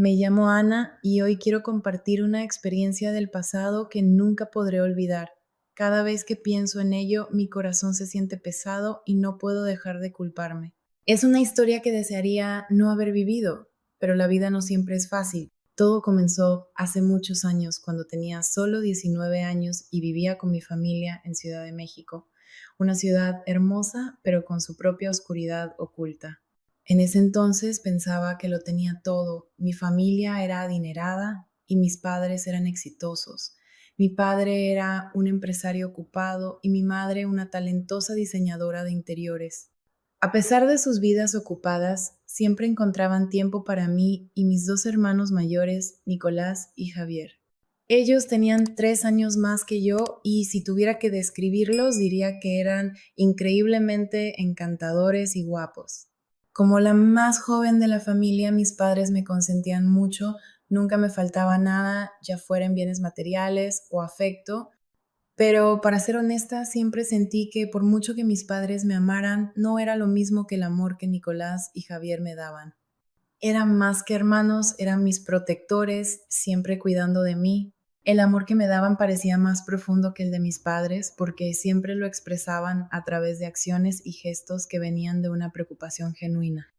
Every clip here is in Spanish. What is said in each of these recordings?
Me llamo Ana y hoy quiero compartir una experiencia del pasado que nunca podré olvidar. Cada vez que pienso en ello, mi corazón se siente pesado y no puedo dejar de culparme. Es una historia que desearía no haber vivido, pero la vida no siempre es fácil. Todo comenzó hace muchos años, cuando tenía solo 19 años y vivía con mi familia en Ciudad de México, una ciudad hermosa, pero con su propia oscuridad oculta. En ese entonces pensaba que lo tenía todo. Mi familia era adinerada y mis padres eran exitosos. Mi padre era un empresario ocupado y mi madre una talentosa diseñadora de interiores. A pesar de sus vidas ocupadas, siempre encontraban tiempo para mí y mis dos hermanos mayores, Nicolás y Javier. Ellos tenían 3 años más que yo y si tuviera que describirlos diría que eran increíblemente encantadores y guapos. Como la más joven de la familia, mis padres me consentían mucho, nunca me faltaba nada, ya fuera en bienes materiales o afecto, pero para ser honesta, siempre sentí que por mucho que mis padres me amaran, no era lo mismo que el amor que Nicolás y Javier me daban. Eran más que hermanos, eran mis protectores, siempre cuidando de mí. El amor que me daban parecía más profundo que el de mis padres porque siempre lo expresaban a través de acciones y gestos que venían de una preocupación genuina.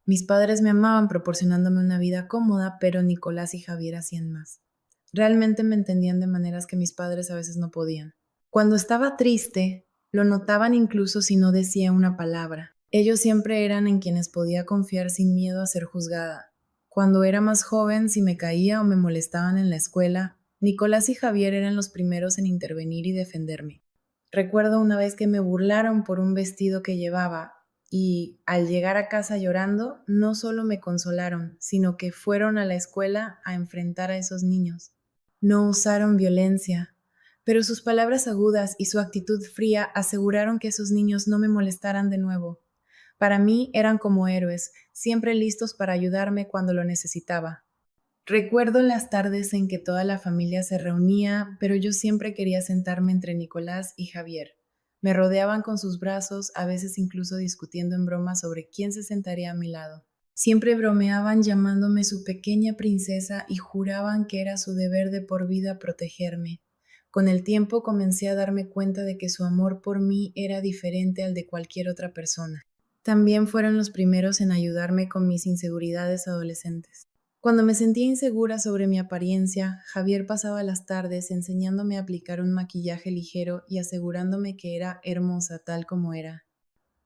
Mis padres me amaban proporcionándome una vida cómoda, pero Nicolás y Javier hacían más. Realmente me entendían de maneras que mis padres a veces no podían. Cuando estaba triste, lo notaban incluso si no decía una palabra. Ellos siempre eran en quienes podía confiar sin miedo a ser juzgada. Cuando era más joven, si me caía o me molestaban en la escuela, Nicolás y Javier eran los primeros en intervenir y defenderme. Recuerdo una vez que me burlaron por un vestido que llevaba y al llegar a casa llorando, no solo me consolaron, sino que fueron a la escuela a enfrentar a esos niños. No usaron violencia, pero sus palabras agudas y su actitud fría aseguraron que esos niños no me molestaran de nuevo. Para mí eran como héroes, siempre listos para ayudarme cuando lo necesitaba. Recuerdo las tardes en que toda la familia se reunía, pero yo siempre quería sentarme entre Nicolás y Javier. Me rodeaban con sus brazos, a veces incluso discutiendo en broma sobre quién se sentaría a mi lado. Siempre bromeaban llamándome su pequeña princesa y juraban que era su deber de por vida protegerme. Con el tiempo comencé a darme cuenta de que su amor por mí era diferente al de cualquier otra persona. También fueron los primeros en ayudarme con mis inseguridades adolescentes. Cuando me sentía insegura sobre mi apariencia, Javier pasaba las tardes enseñándome a aplicar un maquillaje ligero y asegurándome que era hermosa tal como era.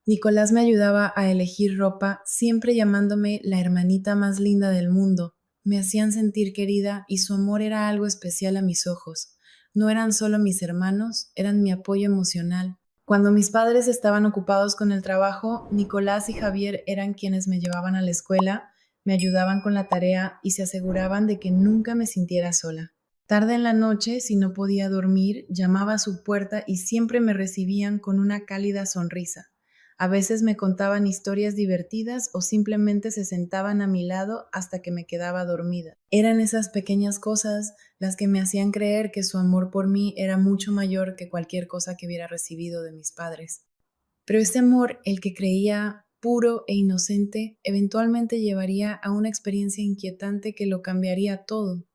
Nicolás me ayudaba a elegir ropa, siempre llamándome la hermanita más linda del mundo. Me hacían sentir querida y su amor era algo especial a mis ojos. No eran solo mis hermanos, eran mi apoyo emocional. Cuando mis padres estaban ocupados con el trabajo, Nicolás y Javier eran quienes me llevaban a la escuela, me ayudaban con la tarea y se aseguraban de que nunca me sintiera sola. Tarde en la noche, si no podía dormir, llamaba a su puerta y siempre me recibían con una cálida sonrisa. A veces me contaban historias divertidas o simplemente se sentaban a mi lado hasta que me quedaba dormida. Eran esas pequeñas cosas las que me hacían creer que su amor por mí era mucho mayor que cualquier cosa que hubiera recibido de mis padres. Pero ese amor, el que creía puro e inocente, eventualmente llevaría a una experiencia inquietante que lo cambiaría todo.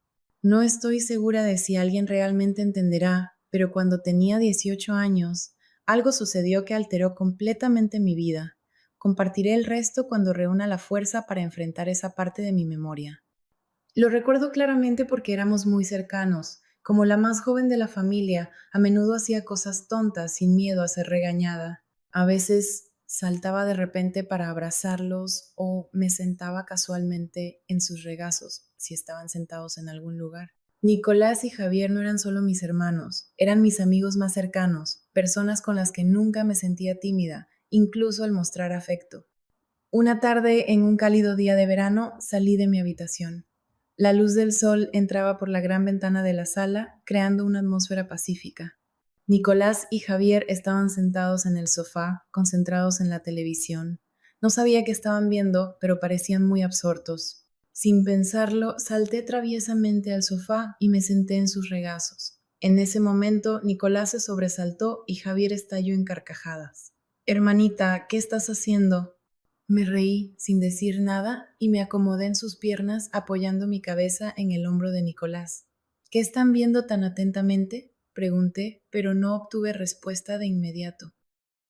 No estoy segura de si alguien realmente entenderá, pero cuando tenía 18 años, algo sucedió que alteró completamente mi vida. Compartiré el resto cuando reúna la fuerza para enfrentar esa parte de mi memoria. Lo recuerdo claramente porque éramos muy cercanos. Como la más joven de la familia, a menudo hacía cosas tontas sin miedo a ser regañada. A veces saltaba de repente para abrazarlos o me sentaba casualmente en sus regazos si estaban sentados en algún lugar. Nicolás y Javier no eran solo mis hermanos, eran mis amigos más cercanos, personas con las que nunca me sentía tímida, incluso al mostrar afecto. Una tarde, en un cálido día de verano, salí de mi habitación. La luz del sol entraba por la gran ventana de la sala, creando una atmósfera pacífica. Nicolás y Javier estaban sentados en el sofá, concentrados en la televisión. No sabía qué estaban viendo, pero parecían muy absortos. Sin pensarlo, salté traviesamente al sofá y me senté en sus regazos. En ese momento, Nicolás se sobresaltó y Javier estalló en carcajadas. Hermanita, ¿qué estás haciendo? Me reí sin decir nada y me acomodé en sus piernas apoyando mi cabeza en el hombro de Nicolás. ¿Qué están viendo tan atentamente?, pregunté, pero no obtuve respuesta de inmediato.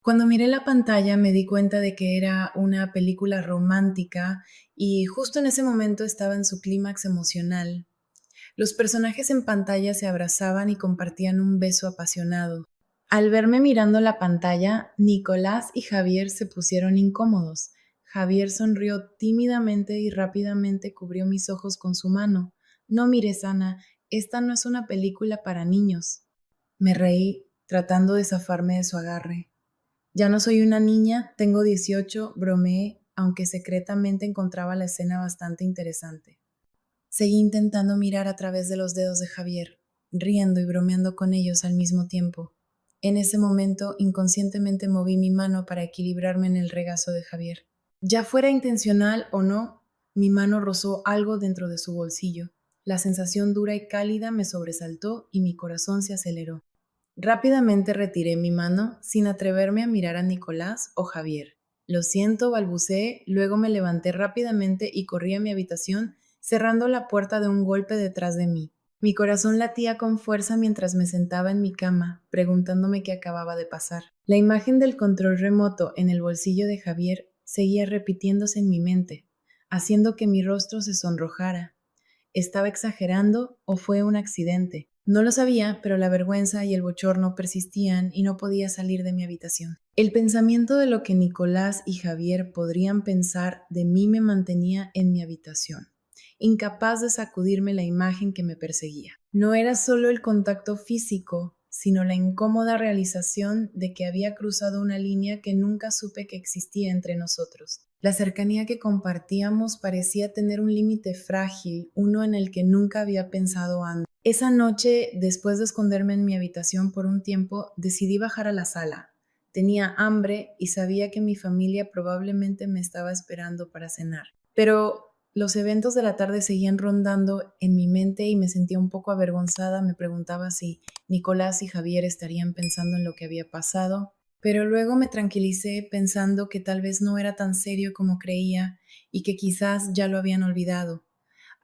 Cuando miré la pantalla me di cuenta de que era una película romántica y justo en ese momento estaba en su clímax emocional. Los personajes en pantalla se abrazaban y compartían un beso apasionado. Al verme mirando la pantalla, Nicolás y Javier se pusieron incómodos. Javier sonrió tímidamente y rápidamente cubrió mis ojos con su mano. No mires, Ana, esta no es una película para niños. Me reí, tratando de zafarme de su agarre. Ya no soy una niña, tengo 18, bromeé, aunque secretamente encontraba la escena bastante interesante. Seguí intentando mirar a través de los dedos de Javier, riendo y bromeando con ellos al mismo tiempo. En ese momento, inconscientemente moví mi mano para equilibrarme en el regazo de Javier. Ya fuera intencional o no, mi mano rozó algo dentro de su bolsillo. La sensación dura y cálida me sobresaltó y mi corazón se aceleró. Rápidamente retiré mi mano sin atreverme a mirar a Nicolás o Javier. Lo siento, balbuceé, luego me levanté rápidamente y corrí a mi habitación, cerrando la puerta de un golpe detrás de mí. Mi corazón latía con fuerza mientras me sentaba en mi cama, preguntándome qué acababa de pasar. La imagen del control remoto en el bolsillo de Javier seguía repitiéndose en mi mente, haciendo que mi rostro se sonrojara. ¿Estaba exagerando o fue un accidente? No lo sabía, pero la vergüenza y el bochorno persistían y no podía salir de mi habitación. El pensamiento de lo que Nicolás y Javier podrían pensar de mí me mantenía en mi habitación, incapaz de sacudirme la imagen que me perseguía. No era solo el contacto físico, sino la incómoda realización de que había cruzado una línea que nunca supe que existía entre nosotros. La cercanía que compartíamos parecía tener un límite frágil, uno en el que nunca había pensado antes. Esa noche, después de esconderme en mi habitación por un tiempo, decidí bajar a la sala. Tenía hambre y sabía que mi familia probablemente me estaba esperando para cenar. Pero los eventos de la tarde seguían rondando en mi mente y me sentía un poco avergonzada. Me preguntaba si Nicolás y Javier estarían pensando en lo que había pasado, pero luego me tranquilicé pensando que tal vez no era tan serio como creía y que quizás ya lo habían olvidado.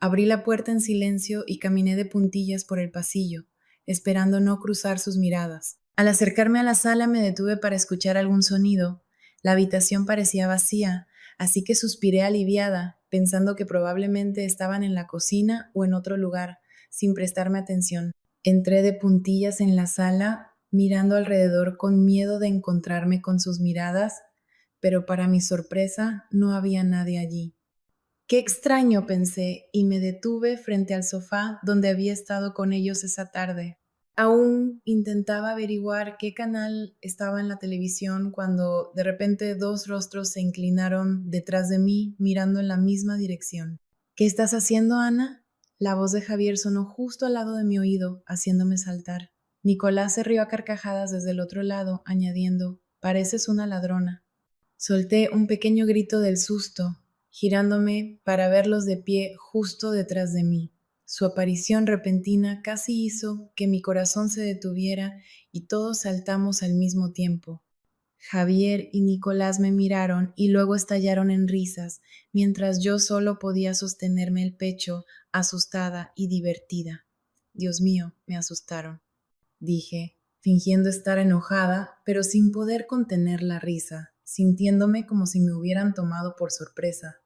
Abrí la puerta en silencio y caminé de puntillas por el pasillo, esperando no cruzar sus miradas. Al acercarme a la sala me detuve para escuchar algún sonido. La habitación parecía vacía, así que suspiré aliviada, pensando que probablemente estaban en la cocina o en otro lugar, sin prestarme atención. Entré de puntillas en la sala, mirando alrededor con miedo de encontrarme con sus miradas, pero para mi sorpresa no había nadie allí. Qué extraño, pensé, y me detuve frente al sofá donde había estado con ellos esa tarde. Aún intentaba averiguar qué canal estaba en la televisión cuando de repente dos rostros se inclinaron detrás de mí, mirando en la misma dirección. ¿Qué estás haciendo, Ana? La voz de Javier sonó justo al lado de mi oído, haciéndome saltar. Nicolás se rió a carcajadas desde el otro lado, añadiendo, pareces una ladrona. Solté un pequeño grito del susto, girándome para verlos de pie justo detrás de mí. Su aparición repentina casi hizo que mi corazón se detuviera y todos saltamos al mismo tiempo. Javier y Nicolás me miraron y luego estallaron en risas, mientras yo solo podía sostenerme el pecho, asustada y divertida. Dios mío, me asustaron, dije, fingiendo estar enojada, pero sin poder contener la risa, sintiéndome como si me hubieran tomado por sorpresa.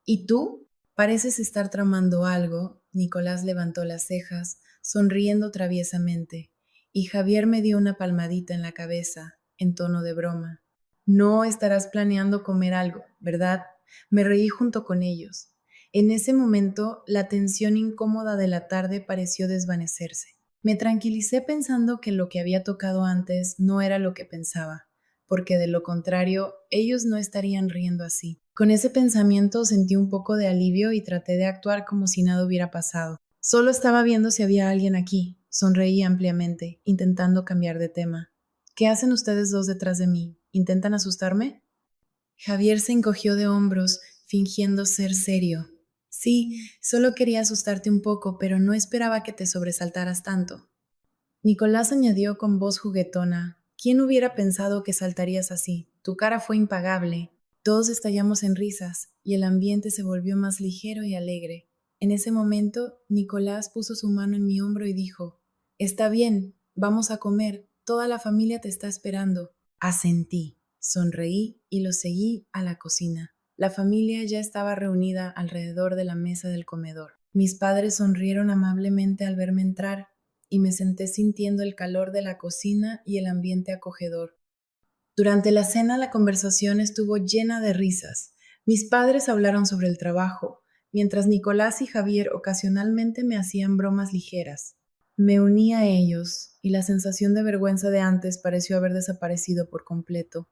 ¿Y tú? Pareces estar tramando algo. Nicolás levantó las cejas, sonriendo traviesamente, y Javier me dio una palmadita en la cabeza, en tono de broma. No estarás planeando comer algo, ¿verdad? Me reí junto con ellos. En ese momento, la tensión incómoda de la tarde pareció desvanecerse. Me tranquilicé pensando que lo que había tocado antes no era lo que pensaba, porque de lo contrario, ellos no estarían riendo así. Con ese pensamiento sentí un poco de alivio y traté de actuar como si nada hubiera pasado. Solo estaba viendo si había alguien aquí. Sonreí ampliamente, intentando cambiar de tema. ¿Qué hacen ustedes dos detrás de mí? ¿Intentan asustarme? Javier se encogió de hombros, fingiendo ser serio. Sí, solo quería asustarte un poco, pero no esperaba que te sobresaltaras tanto. Nicolás añadió con voz juguetona, ¿quién hubiera pensado que saltarías así? Tu cara fue impagable. Todos estallamos en risas y el ambiente se volvió más ligero y alegre. En ese momento, Nicolás puso su mano en mi hombro y dijo: «Está bien, vamos a comer, toda la familia te está esperando». Asentí, sonreí y lo seguí a la cocina. La familia ya estaba reunida alrededor de la mesa del comedor. Mis padres sonrieron amablemente al verme entrar y me senté sintiendo el calor de la cocina y el ambiente acogedor. Durante la cena la conversación estuvo llena de risas. Mis padres hablaron sobre el trabajo, mientras Nicolás y Javier ocasionalmente me hacían bromas ligeras. Me uní a ellos y la sensación de vergüenza de antes pareció haber desaparecido por completo.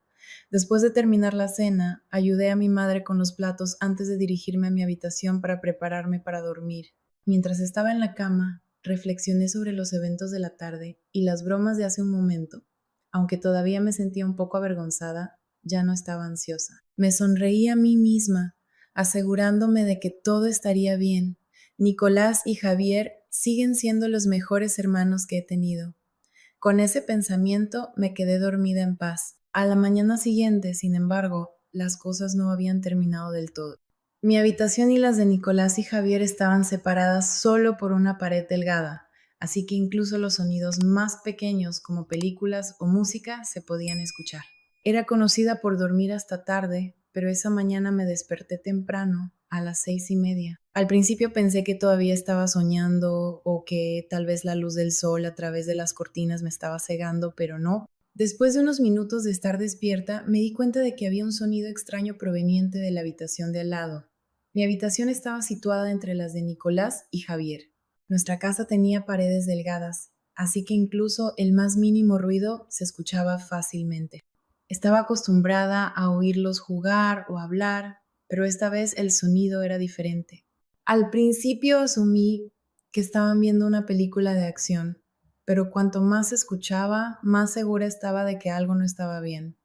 Después de terminar la cena, ayudé a mi madre con los platos antes de dirigirme a mi habitación para prepararme para dormir. Mientras estaba en la cama, reflexioné sobre los eventos de la tarde y las bromas de hace un momento. Aunque todavía me sentía un poco avergonzada, ya no estaba ansiosa. Me sonreí a mí misma, asegurándome de que todo estaría bien. Nicolás y Javier siguen siendo los mejores hermanos que he tenido. Con ese pensamiento me quedé dormida en paz. A la mañana siguiente, sin embargo, las cosas no habían terminado del todo. Mi habitación y las de Nicolás y Javier estaban separadas solo por una pared delgada, así que incluso los sonidos más pequeños como películas o música se podían escuchar. Era conocida por dormir hasta tarde, pero esa mañana me desperté temprano, a las 6:30. Al principio pensé que todavía estaba soñando o que tal vez la luz del sol a través de las cortinas me estaba cegando, pero no. Después de unos minutos de estar despierta, me di cuenta de que había un sonido extraño proveniente de la habitación de al lado. Mi habitación estaba situada entre las de Nicolás y Javier. Nuestra casa tenía paredes delgadas, así que incluso el más mínimo ruido se escuchaba fácilmente. Estaba acostumbrada a oírlos jugar o hablar, pero esta vez el sonido era diferente. Al principio asumí que estaban viendo una película de acción, pero cuanto más escuchaba, más segura estaba de que algo no estaba bien.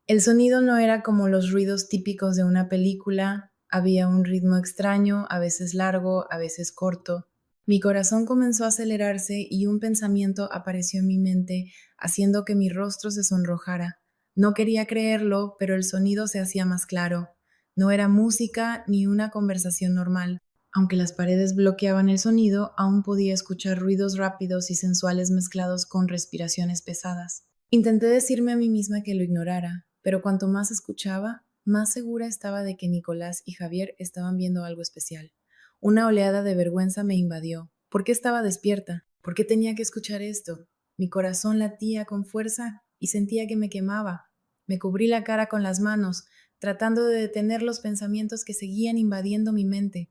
El sonido no era como los ruidos típicos de una película, había un ritmo extraño, a veces largo, a veces corto. Mi corazón comenzó a acelerarse y un pensamiento apareció en mi mente, haciendo que mi rostro se sonrojara. No quería creerlo, pero el sonido se hacía más claro. No era música ni una conversación normal. Aunque las paredes bloqueaban el sonido, aún podía escuchar ruidos rápidos y sensuales mezclados con respiraciones pesadas. Intenté decirme a mí misma que lo ignorara, pero cuanto más escuchaba, más segura estaba de que Nicolás y Javier estaban viendo algo especial. Una oleada de vergüenza me invadió. ¿Por qué estaba despierta? ¿Por qué tenía que escuchar esto? Mi corazón latía con fuerza y sentía que me quemaba. Me cubrí la cara con las manos, tratando de detener los pensamientos que seguían invadiendo mi mente.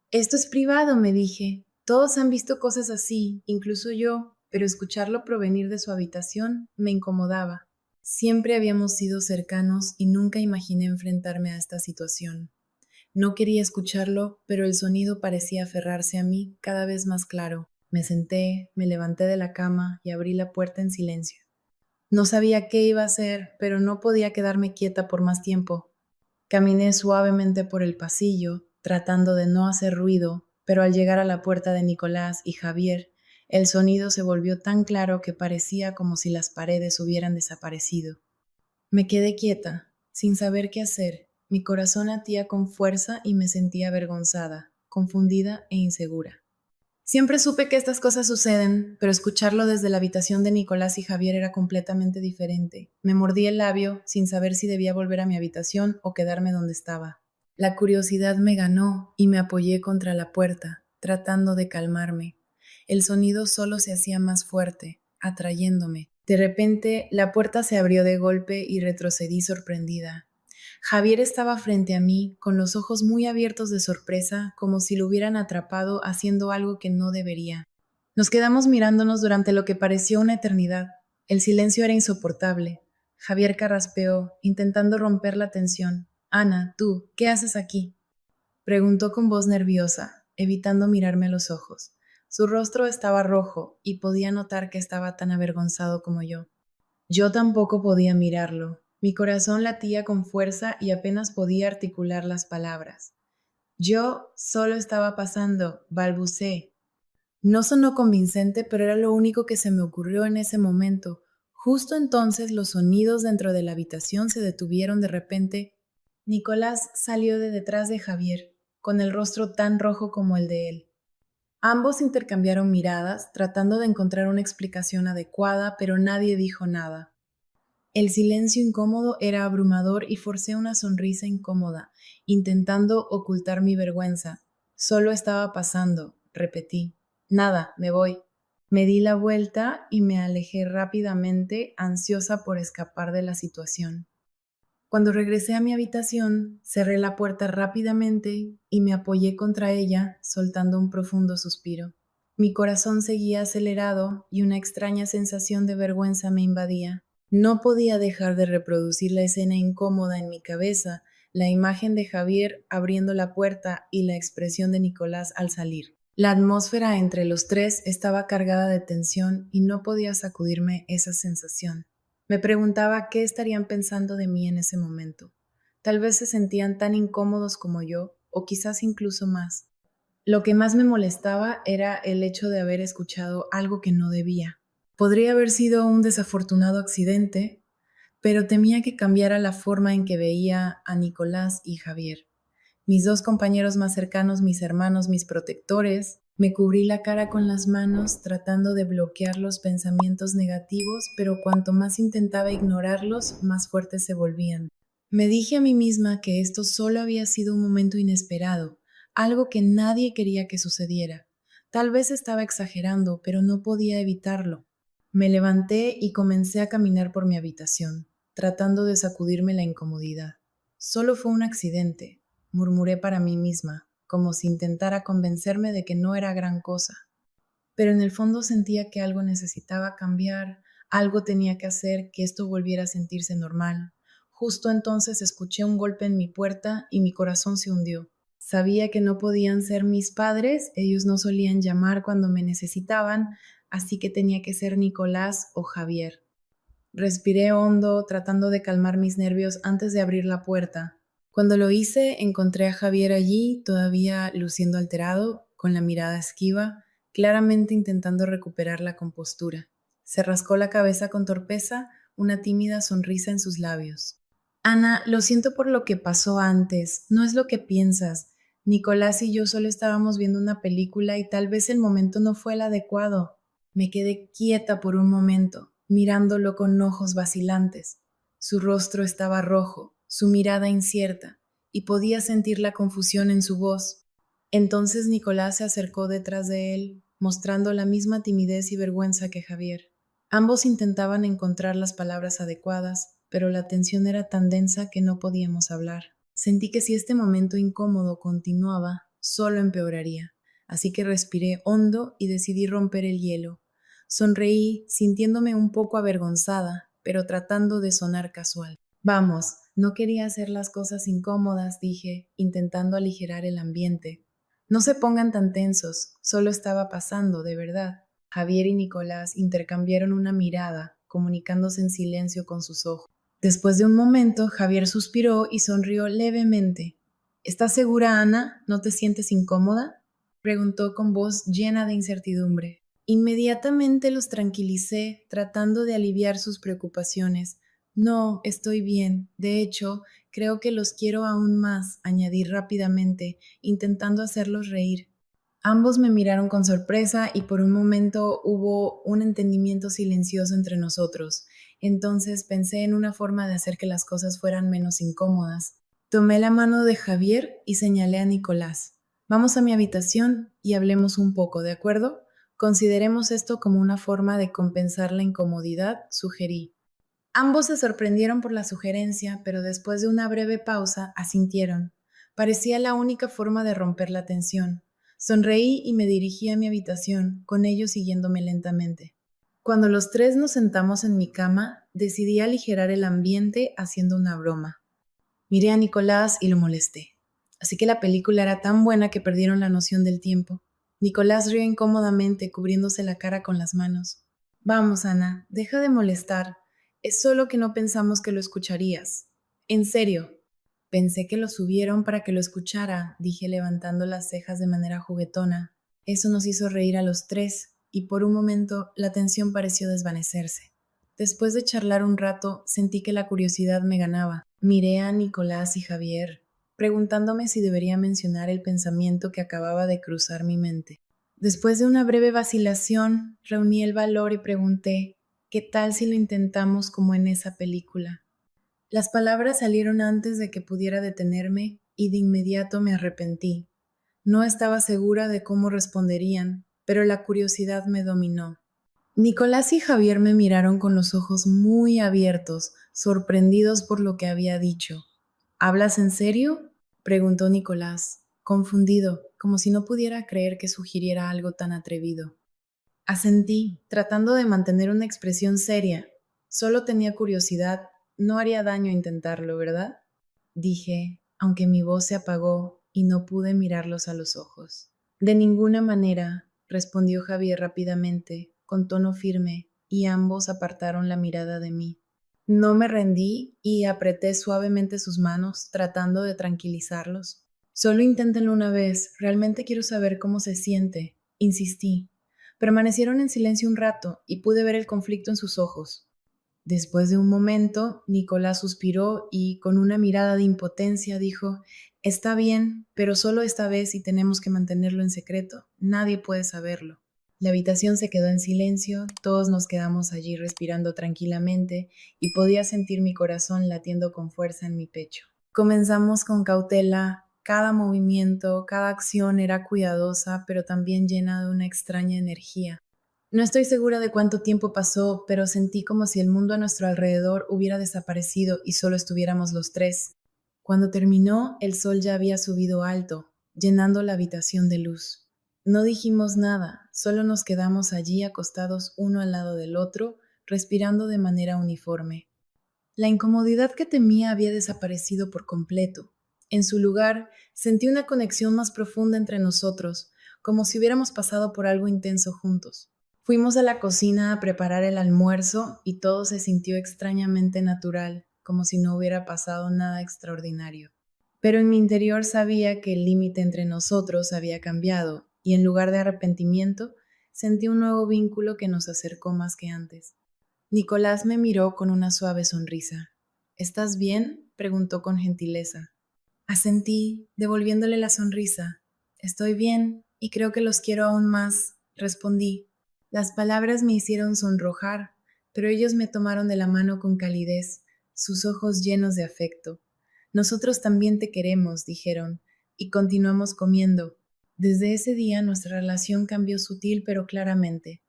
Esto es privado, me dije. Todos han visto cosas así, incluso yo, pero escucharlo provenir de su habitación me incomodaba. Siempre habíamos sido cercanos y nunca imaginé enfrentarme a esta situación. No quería escucharlo, pero el sonido parecía aferrarse a mí cada vez más claro. Me senté, me levanté de la cama y abrí la puerta en silencio. No sabía qué iba a hacer, pero no podía quedarme quieta por más tiempo. Caminé suavemente por el pasillo, tratando de no hacer ruido, pero al llegar a la puerta de Nicolás y Javier, el sonido se volvió tan claro que parecía como si las paredes hubieran desaparecido. Me quedé quieta, sin saber qué hacer. Mi corazón latía con fuerza y me sentía avergonzada, confundida e insegura. Siempre supe que estas cosas suceden, pero escucharlo desde la habitación de Nicolás y Javier era completamente diferente. Me mordí el labio sin saber si debía volver a mi habitación o quedarme donde estaba. La curiosidad me ganó y me apoyé contra la puerta, tratando de calmarme. El sonido solo se hacía más fuerte, atrayéndome. De repente, la puerta se abrió de golpe y retrocedí sorprendida. Javier estaba frente a mí, con los ojos muy abiertos de sorpresa, como si lo hubieran atrapado haciendo algo que no debería. Nos quedamos mirándonos durante lo que pareció una eternidad. El silencio era insoportable. Javier carraspeó, intentando romper la tensión. «Ana, tú, ¿qué haces aquí?», preguntó con voz nerviosa, evitando mirarme a los ojos. Su rostro estaba rojo y podía notar que estaba tan avergonzado como yo. Yo tampoco podía mirarlo. Mi corazón latía con fuerza y apenas podía articular las palabras. Yo solo estaba pasando, balbuceé. No sonó convincente, pero era lo único que se me ocurrió en ese momento. Justo entonces los sonidos dentro de la habitación se detuvieron de repente. Nicolás salió de detrás de Javier, con el rostro tan rojo como el de él. Ambos intercambiaron miradas, tratando de encontrar una explicación adecuada, pero nadie dijo nada. El silencio incómodo era abrumador y forcé una sonrisa incómoda, intentando ocultar mi vergüenza. Solo estaba pasando, repetí. Nada, me voy. Me di la vuelta y me alejé rápidamente, ansiosa por escapar de la situación. Cuando regresé a mi habitación, cerré la puerta rápidamente y me apoyé contra ella, soltando un profundo suspiro. Mi corazón seguía acelerado y una extraña sensación de vergüenza me invadía. No podía dejar de reproducir la escena incómoda en mi cabeza, la imagen de Javier abriendo la puerta y la expresión de Nicolás al salir. La atmósfera entre los tres estaba cargada de tensión y no podía sacudirme esa sensación. Me preguntaba qué estarían pensando de mí en ese momento. Tal vez se sentían tan incómodos como yo, o quizás incluso más. Lo que más me molestaba era el hecho de haber escuchado algo que no debía. Podría haber sido un desafortunado accidente, pero temía que cambiara la forma en que veía a Nicolás y Javier. Mis dos compañeros más cercanos, mis hermanos, mis protectores. Me cubrí la cara con las manos tratando de bloquear los pensamientos negativos, pero cuanto más intentaba ignorarlos, más fuertes se volvían. Me dije a mí misma que esto solo había sido un momento inesperado, algo que nadie quería que sucediera. Tal vez estaba exagerando, pero no podía evitarlo. Me levanté y comencé a caminar por mi habitación, tratando de sacudirme la incomodidad. Solo fue un accidente, murmuré para mí misma, como si intentara convencerme de que no era gran cosa. Pero en el fondo sentía que algo necesitaba cambiar, algo tenía que hacer que esto volviera a sentirse normal. Justo entonces escuché un golpe en mi puerta y mi corazón se hundió. Sabía que no podían ser mis padres, ellos no solían llamar cuando me necesitaban, así que tenía que ser Nicolás o Javier. Respiré hondo, tratando de calmar mis nervios antes de abrir la puerta. Cuando lo hice, encontré a Javier allí, todavía luciendo alterado, con la mirada esquiva, claramente intentando recuperar la compostura. Se rascó la cabeza con torpeza, una tímida sonrisa en sus labios. Ana, lo siento por lo que pasó antes, no es lo que piensas. Nicolás y yo solo estábamos viendo una película y tal vez el momento no fue el adecuado. Me quedé quieta por un momento, mirándolo con ojos vacilantes. Su rostro estaba rojo, su mirada incierta, y podía sentir la confusión en su voz. Entonces Nicolás se acercó detrás de él, mostrando la misma timidez y vergüenza que Javier. Ambos intentaban encontrar las palabras adecuadas, pero la tensión era tan densa que no podíamos hablar. Sentí que si este momento incómodo continuaba, solo empeoraría, así que respiré hondo y decidí romper el hielo. Sonreí, sintiéndome un poco avergonzada, pero tratando de sonar casual. Vamos, no quería hacer las cosas incómodas, dije, intentando aligerar el ambiente. No se pongan tan tensos, solo estaba pasando, de verdad. Javier y Nicolás intercambiaron una mirada, comunicándose en silencio con sus ojos. Después de un momento, Javier suspiró y sonrió levemente. ¿Estás segura, Ana? ¿No te sientes incómoda? Preguntó con voz llena de incertidumbre. Inmediatamente los tranquilicé, tratando de aliviar sus preocupaciones. No, estoy bien. De hecho, creo que los quiero aún más, añadí rápidamente, intentando hacerlos reír. Ambos me miraron con sorpresa y por un momento hubo un entendimiento silencioso entre nosotros. Entonces pensé en una forma de hacer que las cosas fueran menos incómodas. Tomé la mano de Javier y señalé a Nicolás. Vamos a mi habitación y hablemos un poco, ¿de acuerdo? Consideremos esto como una forma de compensar la incomodidad, sugerí. Ambos se sorprendieron por la sugerencia, pero después de una breve pausa asintieron. Parecía la única forma de romper la tensión. Sonreí y me dirigí a mi habitación, con ellos siguiéndome lentamente. Cuando los tres nos sentamos en mi cama, decidí aligerar el ambiente haciendo una broma. Miré a Nicolás y lo molesté. Así que la película era tan buena que perdieron la noción del tiempo. Nicolás rió incómodamente, cubriéndose la cara con las manos. Vamos, Ana, deja de molestar. Es solo que no pensamos que lo escucharías. En serio. Pensé que lo subieron para que lo escuchara, dije levantando las cejas de manera juguetona. Eso nos hizo reír a los tres, y por un momento la tensión pareció desvanecerse. Después de charlar un rato, sentí que la curiosidad me ganaba. Miré a Nicolás y Javier, preguntándome si debería mencionar el pensamiento que acababa de cruzar mi mente. Después de una breve vacilación, reuní el valor y pregunté, ¿qué tal si lo intentamos como en esa película? Las palabras salieron antes de que pudiera detenerme y de inmediato me arrepentí. No estaba segura de cómo responderían, pero la curiosidad me dominó. Nicolás y Javier me miraron con los ojos muy abiertos, sorprendidos por lo que había dicho. ¿Hablas en serio?, preguntó Nicolás, confundido, como si no pudiera creer que sugiriera algo tan atrevido. Asentí, tratando de mantener una expresión seria. Solo tenía curiosidad, no haría daño intentarlo, ¿verdad? Dije, aunque mi voz se apagó y no pude mirarlos a los ojos. De ninguna manera, respondió Javier rápidamente, con tono firme, y ambos apartaron la mirada de mí. No me rendí y apreté suavemente sus manos, tratando de tranquilizarlos. Solo inténtenlo una vez, realmente quiero saber cómo se siente, insistí. Permanecieron en silencio un rato y pude ver el conflicto en sus ojos. Después de un momento, Nicolás suspiró y, con una mirada de impotencia, dijo, «Está bien, pero solo esta vez y tenemos que mantenerlo en secreto. Nadie puede saberlo». La habitación se quedó en silencio, todos nos quedamos allí respirando tranquilamente y podía sentir mi corazón latiendo con fuerza en mi pecho. Comenzamos con cautela, cada movimiento, cada acción era cuidadosa, pero también llena de una extraña energía. No estoy segura de cuánto tiempo pasó, pero sentí como si el mundo a nuestro alrededor hubiera desaparecido y solo estuviéramos los tres. Cuando terminó, el sol ya había subido alto, llenando la habitación de luz. No dijimos nada, solo nos quedamos allí acostados uno al lado del otro, respirando de manera uniforme. La incomodidad que temía había desaparecido por completo. En su lugar, sentí una conexión más profunda entre nosotros, como si hubiéramos pasado por algo intenso juntos. Fuimos a la cocina a preparar el almuerzo y todo se sintió extrañamente natural, como si no hubiera pasado nada extraordinario. Pero en mi interior sabía que el límite entre nosotros había cambiado y en lugar de arrepentimiento, sentí un nuevo vínculo que nos acercó más que antes. Nicolás me miró con una suave sonrisa. ¿Estás bien?, preguntó con gentileza. Asentí, devolviéndole la sonrisa. Estoy bien y creo que los quiero aún más, respondí. Las palabras me hicieron sonrojar, pero ellos me tomaron de la mano con calidez, sus ojos llenos de afecto. Nosotros también te queremos, dijeron, y continuamos comiendo. Desde ese día nuestra relación cambió sutil pero claramente.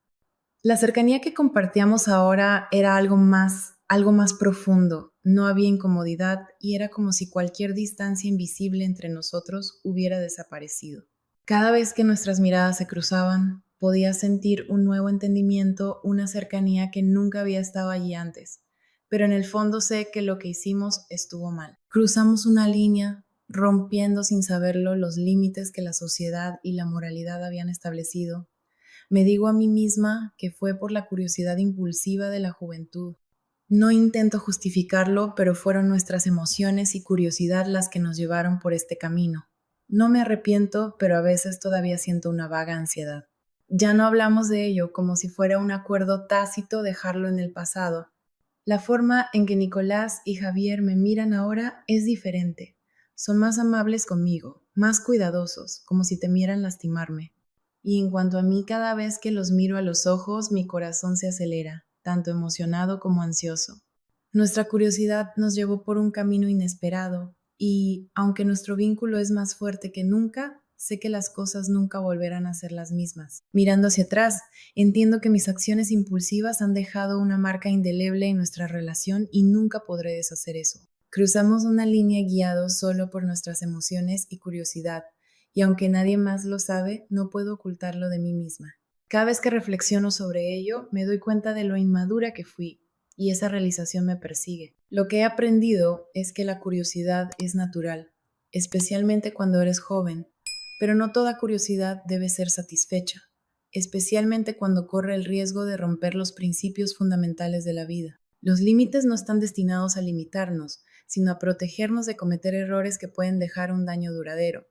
La cercanía que compartíamos ahora era algo más profundo. No había incomodidad y era como si cualquier distancia invisible entre nosotros hubiera desaparecido. Cada vez que nuestras miradas se cruzaban, podía sentir un nuevo entendimiento, una cercanía que nunca había estado allí antes. Pero en el fondo sé que lo que hicimos estuvo mal. Cruzamos una línea, rompiendo sin saberlo los límites que la sociedad y la moralidad habían establecido. Me digo a mí misma que fue por la curiosidad impulsiva de la juventud. No intento justificarlo, pero fueron nuestras emociones y curiosidad las que nos llevaron por este camino. No me arrepiento, pero a veces todavía siento una vaga ansiedad. Ya no hablamos de ello como si fuera un acuerdo tácito dejarlo en el pasado. La forma en que Nicolás y Javier me miran ahora es diferente. Son más amables conmigo, más cuidadosos, como si temieran lastimarme. Y en cuanto a mí, cada vez que los miro a los ojos, mi corazón se acelera, tanto emocionado como ansioso. Nuestra curiosidad nos llevó por un camino inesperado, y, aunque nuestro vínculo es más fuerte que nunca, sé que las cosas nunca volverán a ser las mismas. Mirando hacia atrás, entiendo que mis acciones impulsivas han dejado una marca indeleble en nuestra relación y nunca podré deshacer eso. Cruzamos una línea guiados solo por nuestras emociones y curiosidad, y aunque nadie más lo sabe, no puedo ocultarlo de mí misma. Cada vez que reflexiono sobre ello, me doy cuenta de lo inmadura que fui, y esa realización me persigue. Lo que he aprendido es que la curiosidad es natural, especialmente cuando eres joven, pero no toda curiosidad debe ser satisfecha, especialmente cuando corre el riesgo de romper los principios fundamentales de la vida. Los límites no están destinados a limitarnos, sino a protegernos de cometer errores que pueden dejar un daño duradero.